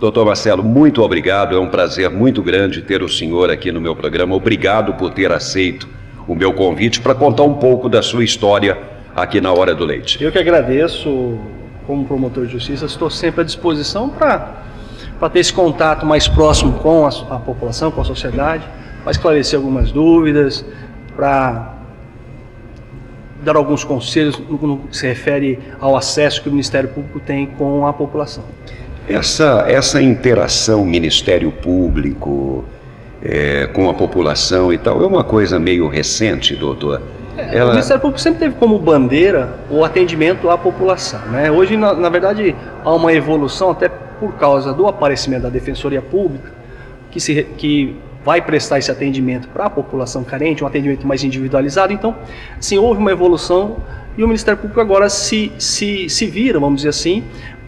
Doutor Marcelo, muito obrigado, é um prazer muito grande ter o senhor aqui no meu programa. Obrigado por ter aceito o meu convite para contar um pouco da sua história aqui na Hora do Leite. Eu que agradeço, como promotor de justiça, estou sempre à disposição para ter esse contato mais próximo com a população, com a sociedade, para esclarecer algumas dúvidas, para dar alguns conselhos no que se refere ao acesso que o Ministério Público tem com a população. Essa interação Ministério Público com a população e tal é uma coisa meio recente, doutor? O Ministério Público sempre teve como bandeira o atendimento à população, né? Hoje, na verdade, há uma evolução até por causa do aparecimento da Defensoria Pública, que vai prestar esse atendimento para a população carente, um atendimento mais individualizado. Então, sim, houve uma evolução e o Ministério Público agora se vira, vamos dizer assim,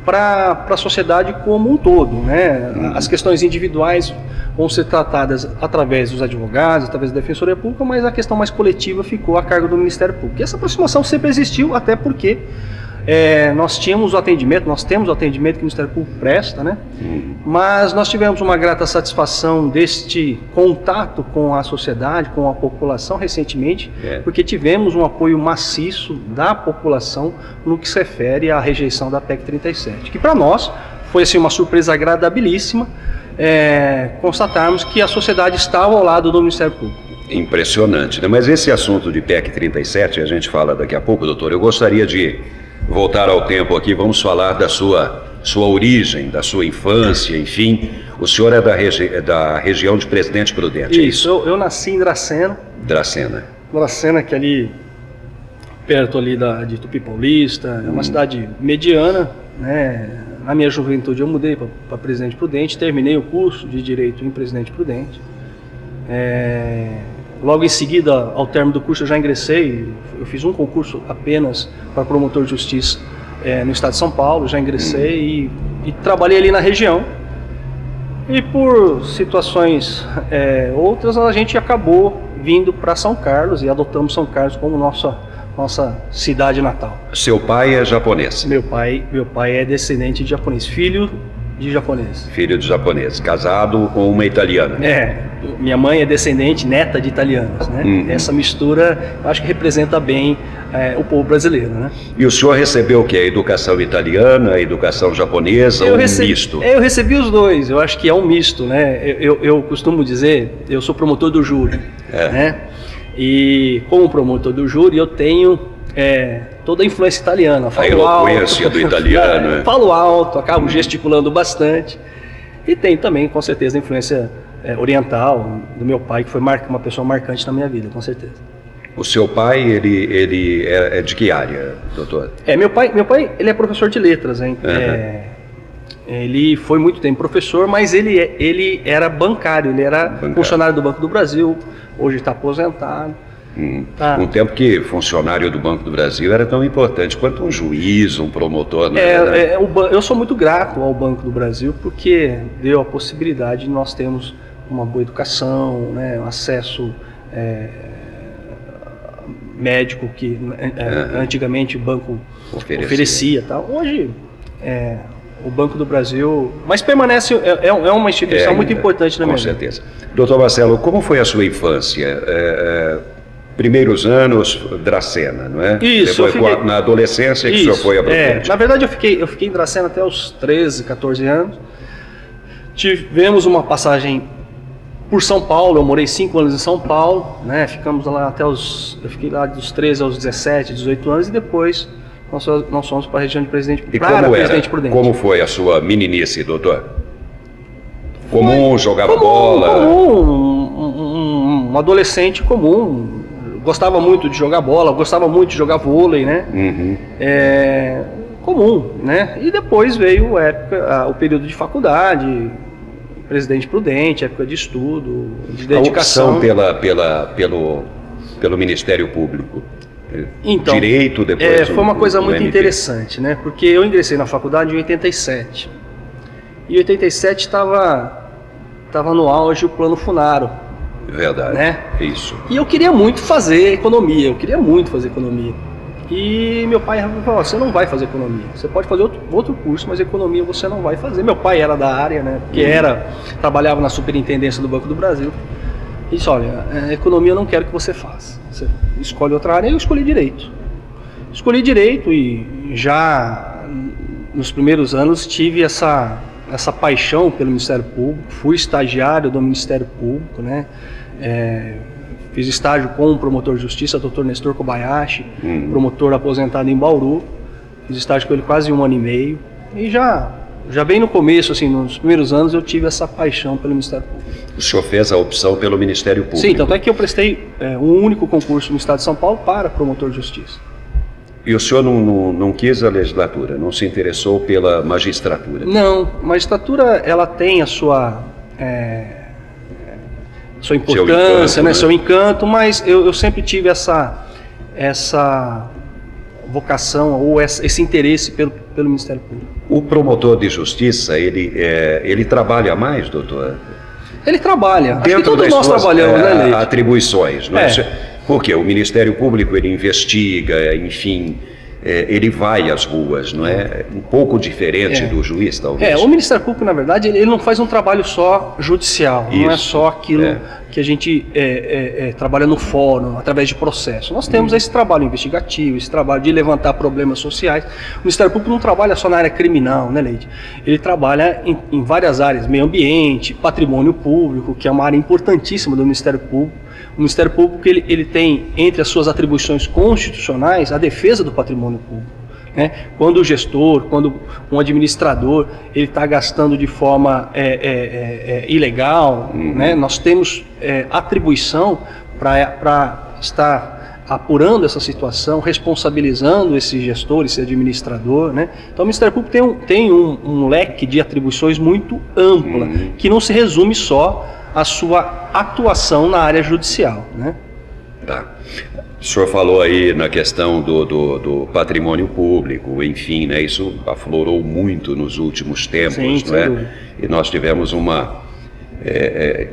para a sociedade como um todo, né? As questões individuais vão ser tratadas através dos advogados, através da Defensoria Pública, mas a questão mais coletiva ficou a cargo do Ministério Público. E essa aproximação sempre existiu, até porque nós temos o atendimento que o Ministério Público presta, né? Mas nós tivemos uma grata satisfação deste contato com a sociedade, com a população recentemente, porque tivemos um apoio maciço da população no que se refere à rejeição da PEC 37, que para nós foi assim, uma surpresa agradabilíssima constatarmos que a sociedade estava ao lado do Ministério Público. Impressionante, né? Mas esse assunto de PEC 37, a gente fala daqui a pouco, doutor, eu gostaria de voltar ao tempo aqui, vamos falar da sua origem, da sua infância, enfim. O senhor é da região de Presidente Prudente. Isso, eu nasci em Dracena. Dracena, que é ali perto ali de Tupi Paulista, é uma cidade mediana, né? Na minha juventude eu mudei para Presidente Prudente, terminei o curso de Direito em Presidente Prudente. Logo em seguida, ao término do curso, eu já ingressei, eu fiz um concurso apenas para promotor de justiça no estado de São Paulo, já ingressei e trabalhei ali na região. E por situações outras, a gente acabou vindo para São Carlos e adotamos São Carlos como nossa cidade natal. Seu pai é japonês? Meu pai é descendente de japonês, filho de japonês. Filho de japonês, casado com uma italiana. Minha mãe é descendente, neta de italianos, né? Essa mistura, eu acho que representa bem o povo brasileiro, né? E o senhor recebeu o quê? A educação italiana, a educação japonesa, misto? Eu recebi os dois, eu acho que é um misto, né? Eu costumo dizer, eu sou promotor do júri, né? E como promotor do júri, eu tenho toda a influência italiana. A eloquência do italiano. Falo alto, acabo gesticulando bastante. E tem também, com certeza, a influência oriental do meu pai, que foi uma pessoa marcante na minha vida, com certeza. O seu pai, ele é de que área, doutor? Meu pai ele é professor de letras, hein? Ele foi muito tempo professor, mas ele era bancário, ele era funcionário do Banco do Brasil, hoje está aposentado. Um tempo que funcionário do Banco do Brasil era tão importante quanto um juiz, um promotor. Eu sou muito grato ao Banco do Brasil porque deu a possibilidade de nós termos uma boa educação, né, um acesso médico que antigamente o banco oferecia. Tal. Hoje o Banco do Brasil, mas permanece, é uma instituição muito importante na minha vida. Com certeza. Doutor Marcelo, como foi a sua infância? Primeiros anos, Dracena, não é? Isso. Depois, na adolescência, que o senhor foi a Prudente. Na verdade, eu fiquei em Dracena até os 13, 14 anos. Tivemos uma passagem por São Paulo, eu morei 5 anos em São Paulo, né? Ficamos lá eu fiquei lá dos 13 aos 17, 18 anos, e depois nós fomos para a região de Presidente Prudente. Como foi a sua meninice, doutor? Comum, jogava bola? Um adolescente comum. Gostava muito de jogar bola, gostava muito de jogar vôlei, né? Comum, né? E depois veio o período de faculdade, Presidente Prudente, época de estudo, de dedicação. A opção pelo Ministério Público. Então, direito, depois foi uma coisa muito interessante, né? Porque eu ingressei na faculdade em 87. E em 87 estava no auge o Plano Funaro. Verdade, né? Isso. E eu queria muito fazer economia, E meu pai falou, você não vai fazer economia, você pode fazer outro curso, mas economia você não vai fazer. Meu pai era da área, né, porque trabalhava na superintendência do Banco do Brasil. E disse, olha, economia eu não quero que você faça, você escolhe outra área. Eu escolhi direito. Escolhi direito e já nos primeiros anos tive essa paixão pelo Ministério Público, fui estagiário do Ministério Público, né, fiz estágio com o promotor de justiça, Dr. Nestor Kobayashi, promotor aposentado em Bauru. Fiz estágio com ele quase 1 ano e meio. E já bem no começo, assim, nos primeiros anos, eu tive essa paixão pelo Ministério Público. O senhor fez a opção pelo Ministério Público? Sim, tanto é que eu prestei um único concurso no Estado de São Paulo para promotor de justiça. E o senhor não quis a legislatura, não se interessou pela magistratura? Não, a magistratura ela tem a sua importância, seu encanto, mas eu sempre tive essa vocação ou esse interesse pelo Ministério Público. O promotor de justiça, ele trabalha mais, doutor? Ele trabalha. Dentro Acho que todos nós trabalhamos, né, Leite? Atribuições, não é? Porque o Ministério Público, ele investiga, enfim, ele vai às ruas, não é? Um pouco diferente do juiz, talvez. O Ministério Público, na verdade, ele não faz um trabalho só judicial, não é só aquilo que a gente trabalha no fórum, através de processo. Nós temos esse trabalho investigativo, esse trabalho de levantar problemas sociais. O Ministério Público não trabalha só na área criminal, né, Leide? Ele trabalha em várias áreas, meio ambiente, patrimônio público, que é uma área importantíssima do Ministério Público. O Ministério Público ele tem entre as suas atribuições constitucionais a defesa do patrimônio público, né? Quando o gestor, quando um administrador ele está gastando de forma ilegal, né? Nós temos atribuição para estar apurando essa situação, responsabilizando esse gestor, esse administrador, né? Então o Ministério Público tem um leque de atribuições muito ampla, que não se resume só a sua atuação na área judicial, né? Tá. O senhor falou aí na questão do patrimônio público, enfim, né? Isso aflorou muito nos últimos tempos, não é? E nós tivemos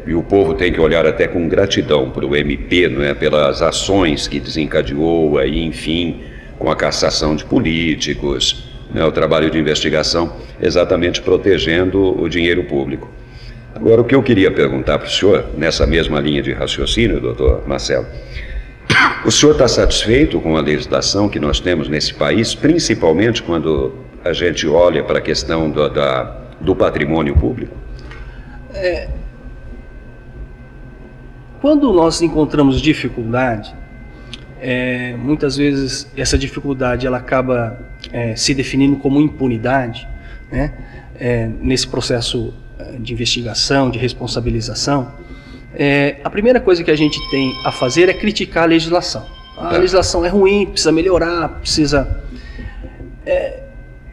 e o povo tem que olhar até com gratidão para o MP, não é? Pelas ações que desencadeou aí, enfim, com a cassação de políticos, né? O trabalho de investigação, exatamente protegendo o dinheiro público. Agora, o que eu queria perguntar para o senhor, nessa mesma linha de raciocínio, doutor Marcelo, o senhor está satisfeito com a legislação que nós temos nesse país, principalmente quando a gente olha para a questão do patrimônio público? Quando nós encontramos dificuldade, muitas vezes essa dificuldade ela acaba se definindo como impunidade, né? Nesse processo de investigação, de responsabilização, a primeira coisa que a gente tem a fazer é criticar a legislação. A legislação é ruim, precisa melhorar, precisa...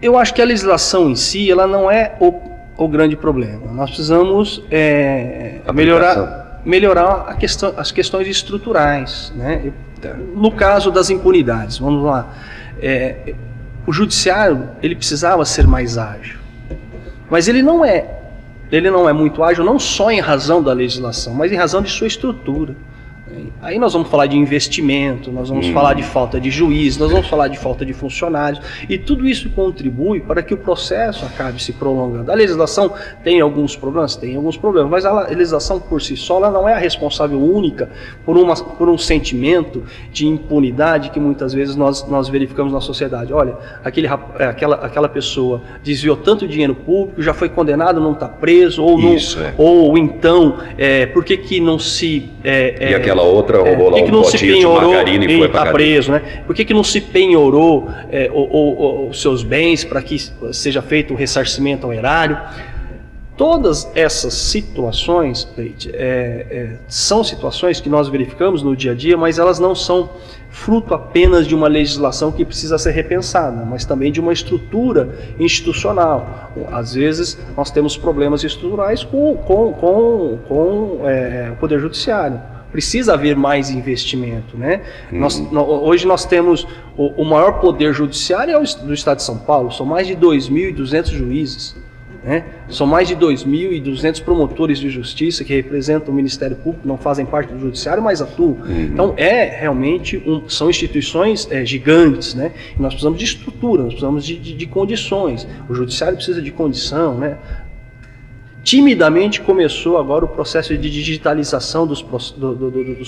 eu acho que a legislação em si, ela não é o grande problema. Nós precisamos melhorar as questões estruturais, né? No caso das impunidades, vamos lá, o judiciário ele precisava ser mais ágil, mas ele não é muito ágil não só em razão da legislação, mas em razão de sua estrutura. Aí nós vamos falar de investimento, nós vamos falar de falta de juiz, nós vamos falar de falta de funcionários, e tudo isso contribui para que o processo acabe se prolongando. A legislação tem alguns problemas? Tem alguns problemas, mas a legislação por si só ela não é a responsável única por um sentimento de impunidade que muitas vezes nós verificamos na sociedade. Olha, aquela pessoa desviou tanto dinheiro público, já foi condenado, não está preso, ou então, por que não se... e aquela outra roubou lá um potinho de margarina e foi para cá preso, né? Por que não se penhorou os seus bens para que seja feito o ressarcimento ao erário? Todas essas situações, Leite, são situações que nós verificamos no dia a dia, mas elas não são fruto apenas de uma legislação que precisa ser repensada, mas também de uma estrutura institucional. Às vezes nós temos problemas estruturais com o Poder Judiciário. Precisa haver mais investimento, né? Hoje nós temos o maior poder judiciário do Estado de São Paulo, são mais de 2.200 juízes. né? São mais de 2.200 promotores de justiça que representam o Ministério Público, não fazem parte do Judiciário, mas atuam. Então realmente são instituições gigantes, né? E nós precisamos de estrutura, nós precisamos de condições. O Judiciário precisa de condição, né? Timidamente começou agora o processo de digitalização dos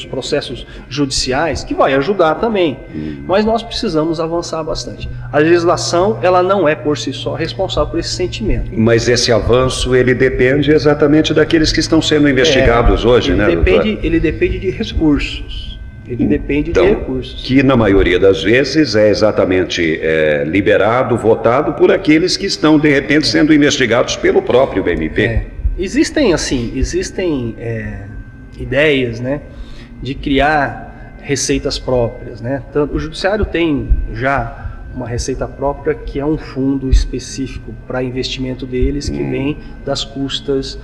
processos judiciais, que vai ajudar também, mas nós precisamos avançar bastante. A legislação, ela não é por si só responsável por esse sentimento. Mas esse avanço, ele depende exatamente daqueles que estão sendo investigados hoje, né, doutor? Ele depende de recursos. Ele depende de recursos. Que na maioria das vezes é exatamente liberado, votado por aqueles que estão, de repente, sendo investigados pelo próprio MP. Existem ideias, né, de criar receitas próprias, né? Tanto, o Judiciário tem já uma receita própria que é um fundo específico para investimento deles, que vem das custas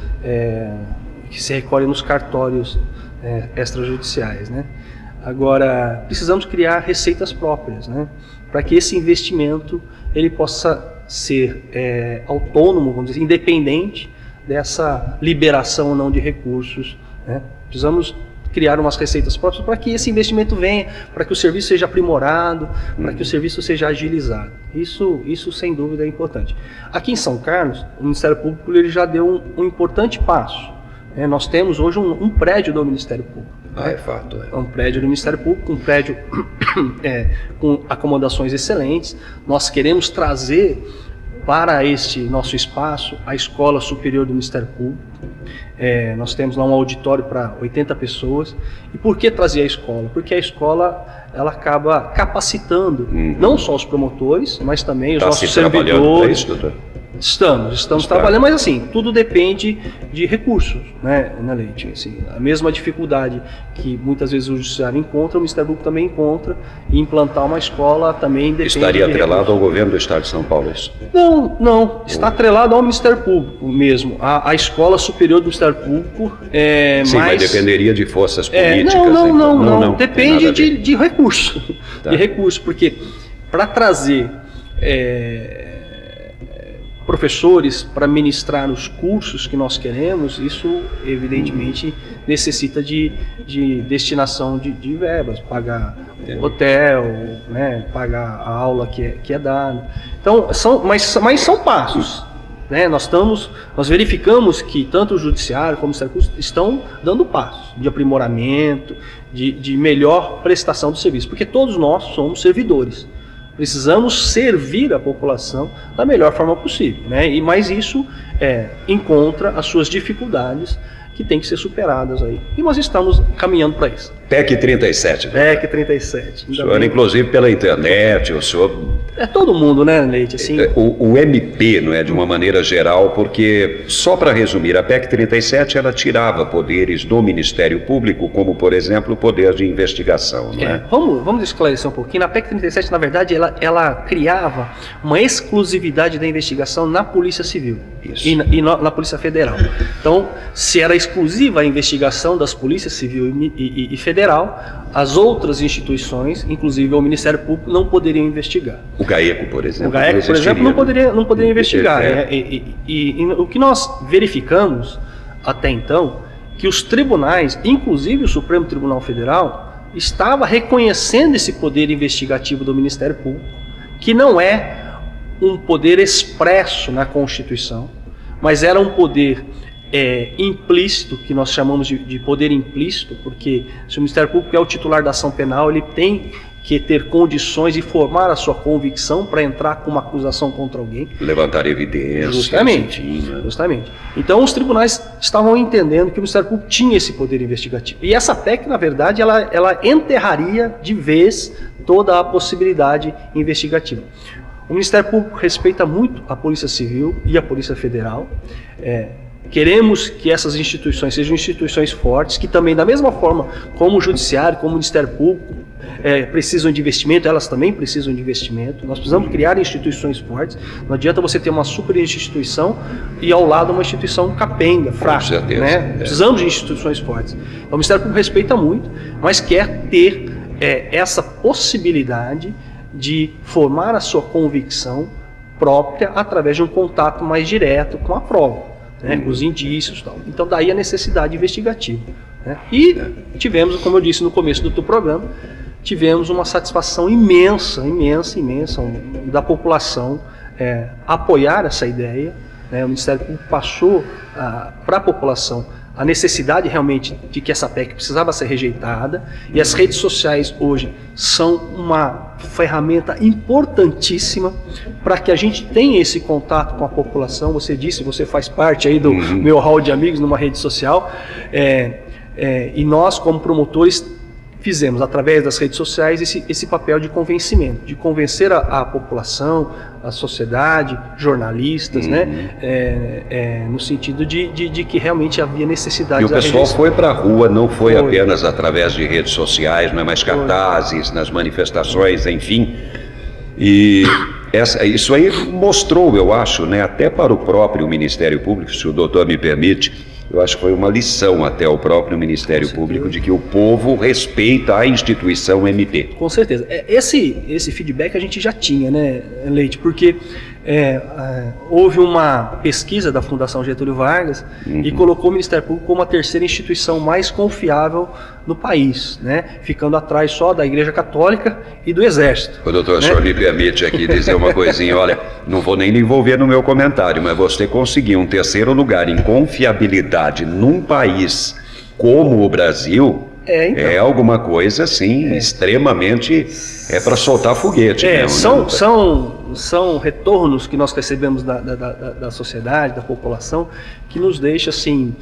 que se recolhem nos cartórios extrajudiciais, né? Agora, precisamos criar receitas próprias, né, para que esse investimento ele possa ser autônomo, vamos dizer, independente dessa liberação ou não de recursos, né? Precisamos criar umas receitas próprias para que esse investimento venha, para que o serviço seja aprimorado, para que o serviço seja agilizado. Isso sem dúvida é importante. Aqui em São Carlos, o Ministério Público ele já deu um importante passo. Nós temos hoje um prédio do Ministério Público. É fato. É um prédio do Ministério Público, um prédio com acomodações excelentes. Nós queremos trazer para este nosso espaço a Escola Superior do Ministério Público. Nós temos lá um auditório para 80 pessoas. E por que trazer a escola? Porque a escola ela acaba capacitando não só os promotores, mas também os nossos servidores. Estamos trabalhando, mas assim, tudo depende de recursos, né, Leite? Assim, a mesma dificuldade que muitas vezes o Judiciário encontra, o Ministério Público também encontra, e implantar uma escola também depende. Estaria atrelado ao governo do Estado de São Paulo, isso? Não, está atrelado ao Ministério Público mesmo, a Escola Superior do Ministério Público. Sim, mas dependeria de forças políticas. Não, depende de recurso, de recurso, porque para trazer professores para ministrar os cursos que nós queremos, isso evidentemente necessita de destinação de verbas, pagar hotel, né, pagar a aula que é dada. Então, mas são passos, né? Nós verificamos que tanto o Judiciário como o Ministério Público estão dando passos de aprimoramento, de melhor prestação do serviço, porque todos nós somos servidores. Precisamos servir a população da melhor forma possível, né? Mas isso encontra as suas dificuldades que têm que ser superadas aí. E nós estamos caminhando para isso. PEC 37. PEC 37. O senhor, inclusive pela internet, o senhor... todo mundo, né, Leite? Assim... O MP, não é, de uma maneira geral, porque, só para resumir, a PEC 37, ela tirava poderes do Ministério Público, como, por exemplo, o poder de investigação, não é? Vamos esclarecer um pouquinho. Na PEC 37, na verdade, ela criava uma exclusividade da investigação na Polícia Civil e na Polícia Federal. Então, se era exclusiva a investigação das Polícias Civil e Federal, as outras instituições, inclusive o Ministério Público, não poderiam investigar. O GAECO, por exemplo. O GAECO, por exemplo, não poderia investigar. E o que nós verificamos até então, que os tribunais, inclusive o Supremo Tribunal Federal, estava reconhecendo esse poder investigativo do Ministério Público, que não é um poder expresso na Constituição, mas era um poder implícito, que nós chamamos de poder implícito, porque se o Ministério Público é o titular da ação penal, ele tem que ter condições e formar a sua convicção para entrar com uma acusação contra alguém. Levantar evidências. Justamente. Então os tribunais estavam entendendo que o Ministério Público tinha esse poder investigativo. E essa PEC, na verdade, ela enterraria de vez toda a possibilidade investigativa. O Ministério Público respeita muito a Polícia Civil e a Polícia Federal. Queremos que essas instituições sejam instituições fortes, que também, da mesma forma como o Judiciário, como o Ministério Público, precisam de investimento, elas também precisam de investimento. Nós precisamos criar instituições fortes. Não adianta você ter uma super instituição e ao lado uma instituição capenga, fraca. Né? Precisamos de instituições fortes. Então, o Ministério Público respeita muito, mas quer ter essa possibilidade de formar a sua convicção própria através de um contato mais direto com a prova, né, com os indícios e tal. Então daí a necessidade investigativa, né? E tivemos, como eu disse no começo do programa, tivemos uma satisfação imensa da população apoiar essa ideia, né? O Ministério Público passou para a população a necessidade realmente de que essa PEC precisava ser rejeitada, e as redes sociais hoje são uma ferramenta importantíssima para que a gente tenha esse contato com a população. Você disse, você faz parte aí do meu hall de amigos numa rede social, e nós como promotores fizemos, através das redes sociais, esse papel de convencimento, de convencer a população, a sociedade, jornalistas, né, no sentido de que realmente havia necessidade. E o pessoal foi para a rua, não foi apenas através de redes sociais, não é mais cartazes, nas manifestações, enfim. E isso aí mostrou, eu acho, né, até para o próprio Ministério Público, se o doutor me permite, eu acho que foi uma lição até ao próprio Ministério Público de que o povo respeita a instituição MP. Com certeza. Esse feedback a gente já tinha, né, Leite? Porque houve uma pesquisa da Fundação Getúlio Vargas e colocou o Ministério Público como a terceira instituição mais confiável no país, né? Ficando atrás só da Igreja Católica e do Exército. O doutor, o senhor me permite aqui dizer uma coisinha, olha, não vou nem lhe envolver no meu comentário, mas você conseguir um terceiro lugar em confiabilidade num país como o Brasil, então, é alguma coisa assim, extremamente, para soltar foguete. São retornos que nós recebemos da sociedade, da população, que nos deixa assim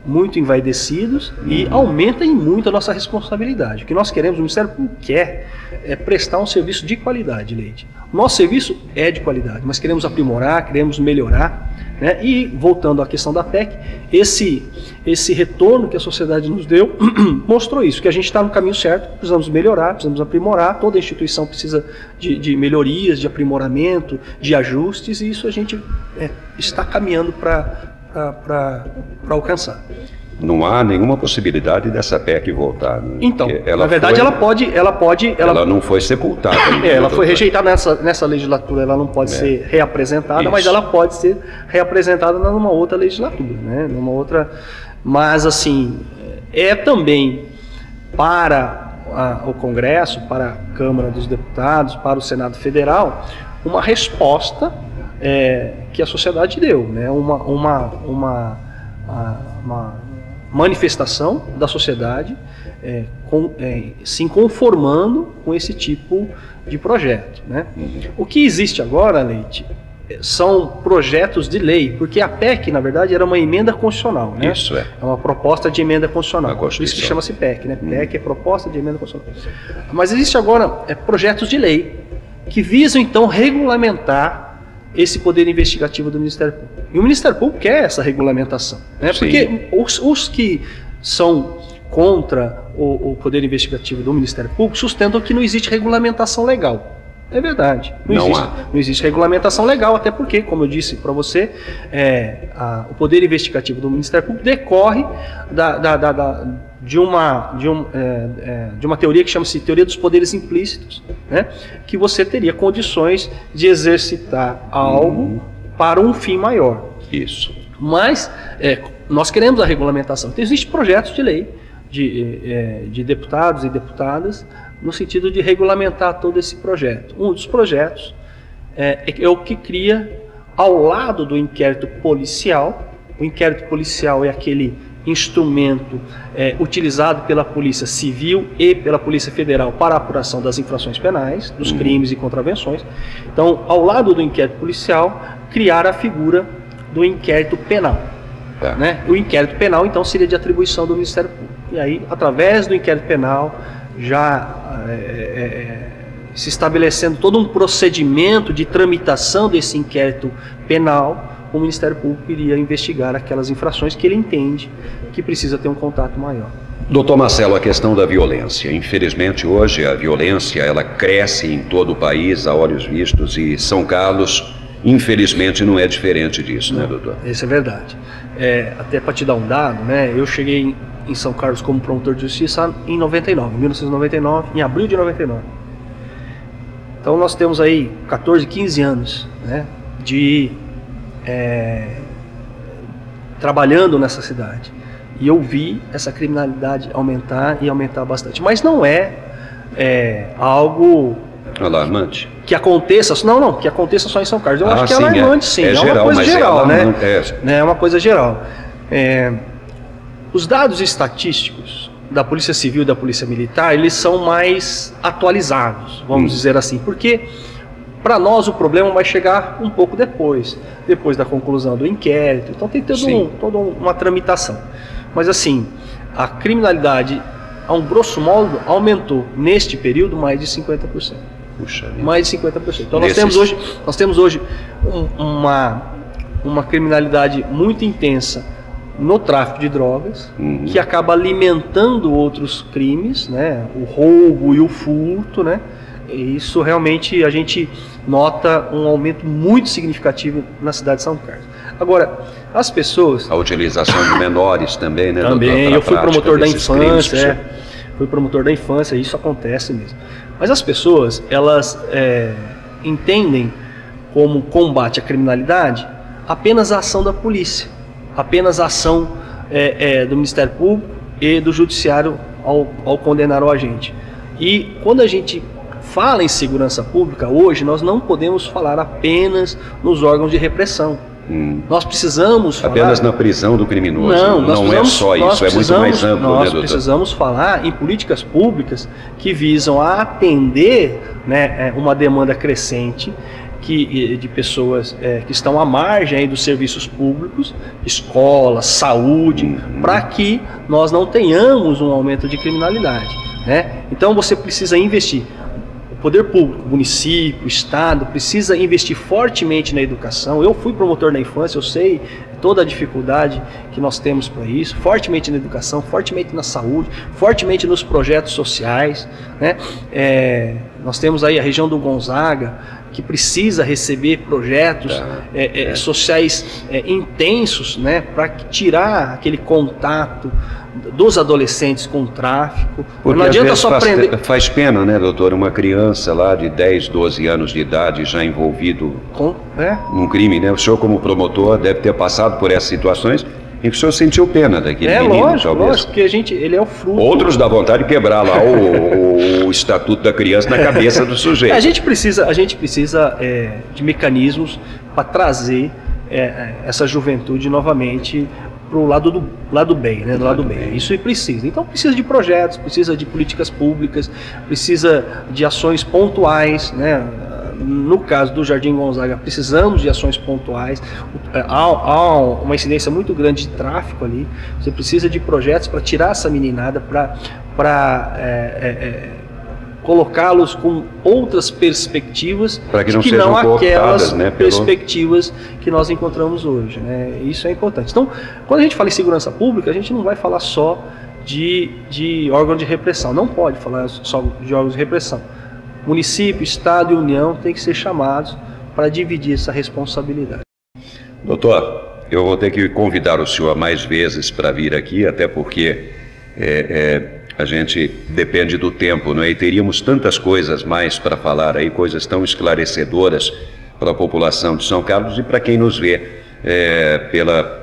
muito envaidecidos e aumentam muito a nossa responsabilidade. O que nós queremos, o Ministério Público quer, é prestar um serviço de qualidade, Leite. O nosso serviço é de qualidade, mas queremos aprimorar, queremos melhorar, né? E voltando à questão da PEC, esse retorno que a sociedade nos deu mostrou isso, que a gente está no caminho certo, precisamos melhorar, precisamos aprimorar, toda instituição precisa de melhorias, de aprimoramento, de ajustes, e isso a gente está caminhando para alcançar. Não há nenhuma possibilidade dessa PEC voltar, né? Então, na verdade ela pode... Ela não foi sepultada. Ela foi rejeitada nessa legislatura, ela não pode ser reapresentada, isso. Mas ela pode ser reapresentada numa outra legislatura, né? Numa outra... Mas, assim, também para o Congresso, para a Câmara dos Deputados, para o Senado Federal, uma resposta que a sociedade deu, né? Uma manifestação da sociedade se conformando com esse tipo de projeto, né? O que existe agora, Leite, são projetos de lei, porque a PEC, na verdade, era uma emenda constitucional, né? Isso é uma proposta de emenda constitucional, por isso que chama-se PEC, né? PEC é proposta de emenda constitucional. Mas existe agora projetos de lei que visam, então, regulamentar esse poder investigativo do Ministério Público. E o Ministério Público quer essa regulamentação, né? Porque os que são contra o poder investigativo do Ministério Público sustentam que não existe regulamentação legal. É verdade, não existe regulamentação legal, até porque, como eu disse para você, o poder investigativo do Ministério Público decorre de uma teoria que chama-se teoria dos poderes implícitos, né? Que você teria condições de exercitar algo para um fim maior. Isso. Mas nós queremos a regulamentação. Então, existem projetos de lei de deputados e deputadas no sentido de regulamentar todo esse projeto. Um dos projetos é o que cria, ao lado do inquérito policial, o inquérito policial é aquele instrumento utilizado pela Polícia Civil e pela Polícia Federal para a apuração das infrações penais, dos crimes e contravenções. Então, ao lado do inquérito policial, criar a figura do inquérito penal. Né? O inquérito penal, então, seria de atribuição do Ministério Público. E aí, através do inquérito penal, já se estabelecendo todo um procedimento de tramitação desse inquérito penal, o Ministério Público iria investigar aquelas infrações que ele entende que precisa ter um contato maior. Doutor Marcelo, a questão da violência. Infelizmente, hoje, a violência ela cresce em todo o país, a olhos vistos, e São Carlos, infelizmente, não é diferente disso, né, doutor? Isso é verdade. Até para te dar um dado, né, eu cheguei em São Carlos como promotor de justiça em 1999, em abril de 99. Então nós temos aí 14, 15 anos, né, trabalhando nessa cidade. E eu vi essa criminalidade aumentar e aumentar bastante. Mas não é algo alarmante que aconteça, que aconteça só em São Carlos. Eu acho que é alarmante, sim. É uma coisa geral, né? É uma coisa geral. Os dados estatísticos da Polícia Civil e da Polícia Militar, eles são mais atualizados, vamos dizer assim, porque para nós o problema vai chegar um pouco depois da conclusão do inquérito. Então tem toda uma tramitação. Mas assim, a criminalidade, a um grosso modo, aumentou neste período mais de 50%. Puxa vida. Mais de 50%. Então nós temos hoje uma criminalidade muito intensa no tráfico de drogas, que acaba alimentando outros crimes, né? O roubo e o furto, né? E isso realmente a gente nota um aumento muito significativo na cidade de São Carlos. Agora, as pessoas... A utilização de menores também, né? Também, eu fui promotor da infância, fui promotor da infância, isso acontece mesmo. Mas as pessoas, elas entendem como combate à criminalidade apenas a ação da polícia, apenas a ação do Ministério Público e do Judiciário ao condenar o agente. E quando a gente fala em segurança pública, hoje nós não podemos falar apenas nos órgãos de repressão. Nós precisamos falar... Apenas na prisão do criminoso. Não é só isso, é muito mais amplo. Nós precisamos falar em políticas públicas que visam a atender, né, uma demanda crescente de pessoas que estão à margem aí dos serviços públicos, escola, saúde, para que nós não tenhamos um aumento de criminalidade, né? Então você precisa investir. O poder público, município, estado, precisa investir fortemente na educação. Eu fui promotor da infância, eu sei toda a dificuldade que nós temos para isso, fortemente na educação, fortemente na saúde, fortemente nos projetos sociais, né? Nós temos aí a região do Gonzaga, que precisa receber projetos sociais intensos, né, para tirar aquele contato dos adolescentes com o tráfico. Porque não adianta só prender. Faz pena, né, doutor, uma criança lá de 10, 12 anos de idade já envolvido num crime, né? O senhor, como promotor, deve ter passado por essas situações em que o senhor sentiu pena daquele menino, lógico, talvez. Lógico, porque ele é o fruto. Outros dá vontade de quebrar lá o estatuto da criança na cabeça do sujeito. A gente precisa de mecanismos para trazer essa juventude novamente para o lado bem, né? Do lado bem. Isso precisa. Então precisa de projetos, precisa de políticas públicas, precisa de ações pontuais, né? No caso do Jardim Gonzaga, precisamos de ações pontuais. Há uma incidência muito grande de tráfico ali. Você precisa de projetos para tirar essa meninada, para colocá-los com outras perspectivas que não aquelas perspectivas que nós encontramos hoje, né? Isso é importante. Então, quando a gente fala em segurança pública, a gente não vai falar só de órgão de repressão. Não pode falar só de órgãos de repressão. Município, Estado e União têm que ser chamados para dividir essa responsabilidade. Doutor, eu vou ter que convidar o senhor mais vezes para vir aqui, até porque a gente depende do tempo, não é? E teríamos tantas coisas mais para falar aí, coisas tão esclarecedoras para a população de São Carlos e para quem nos vê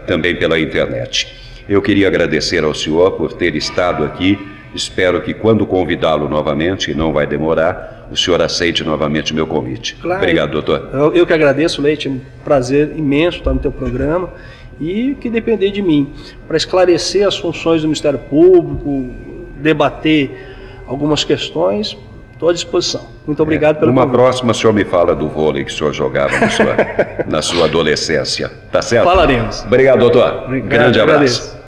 também pela internet. Eu queria agradecer ao senhor por ter estado aqui. Espero que quando convidá-lo novamente, e não vai demorar, o senhor aceite novamente o meu convite. Claro. Obrigado, doutor. Eu que agradeço, Leite, é um prazer imenso estar no teu programa e que depender de mim para esclarecer as funções do Ministério Público, debater algumas questões, estou à disposição. Muito obrigado pelo convite. Uma próxima, o senhor me fala do vôlei que o senhor jogava na sua adolescência. Tá certo? Falaremos. Obrigado, doutor. Obrigado, Grande abraço. Agradeço.